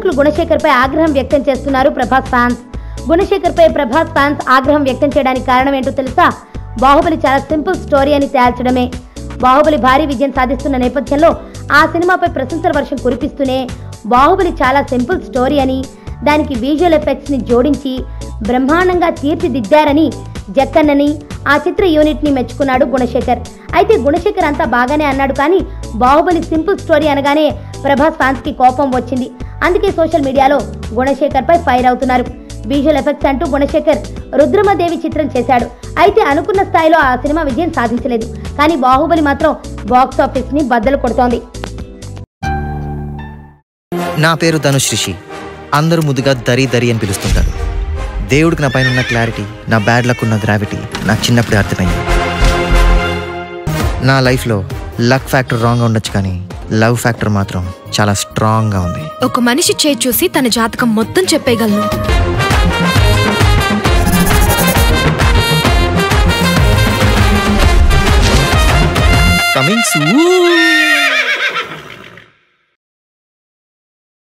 దర్శకులు గుణశేఖర్ పై ఆగ్రహం వ్యక్తం చేస్తున్నారు ప్రభాస్ ఫ్యాన్స్. గుణశేఖర్ పై ప్రభాస్ ఫ్యాన్స్ ఆగ్రహం వ్యక్తం చేయడానికి కారణం ఏంటో తెలుసా? బాహుబలి చాలా సింపుల్ స్టోరీ అని తేల్చడమే. బాహుబలి భారీ విజయం సాధిస్తున్న నేపథ్యంలో ఆ సినిమాపై ప్రశంసల వర్షం కురిపిస్తూనే బాహుబలి చాలా సింపుల్ స్టోరీ అని, దానికి విజువల్ ఎఫెక్ట్స్ ని జోడించి బ్రహ్మాండంగా తీర్చిదిద్దారని జక్కన్నని, ఆ చిత్ర యూనిట్ ని మెచ్చుకున్నాడు గుణశేఖర్. అయితే గుణశేఖర్ అంతా బాగానే అన్నాడు, కానీ బాహుబలి సింపుల్ స్టోరీ అనగానే ప్రభాస్ ఫ్యాన్స్ కి కోపం వచ్చింది. అందుకే సోషల్ మీడియాలో గుణశేఖర్ పై ఫైర్ అవుతున్నారు. విజువల్ ఎఫెక్ట్స్ అంటూ గుణశేఖర్ రుద్రమదేవి చిత్రం చేశాడు. అయితే అనుకున్న స్థాయిలో ఆ సినిమా విజయం సాధించలేదు. కానీ బాహుబలి మాత్రం బాక్స్ ఆఫీస్ ని బద్దలు కొడుతోంది. నా పేరు ధనుష్ రిషి. అందరూ ముద్దుగా దరి దరి అని పిలుస్తుంటారు. దేవుడికి నా పైన ఉన్న క్లారిటీ, నా బ్యాడ్ లక్ ఉన్న గ్రావిటీ నాకు చిన్నప్పుడే అర్థమైంది. నా లైఫ్లో లక్ ఫ్యాక్టర్ రాంగ్గా ఉండొచ్చు, కానీ లవ్ ఫ్యాక్టర్ మాత్రం చాలా స్ట్రాంగ్గా ఉంది. ఒక మనిషి చేయి చూసి తన జాతకం మొత్తం చెప్పేయగలను. Coming soon.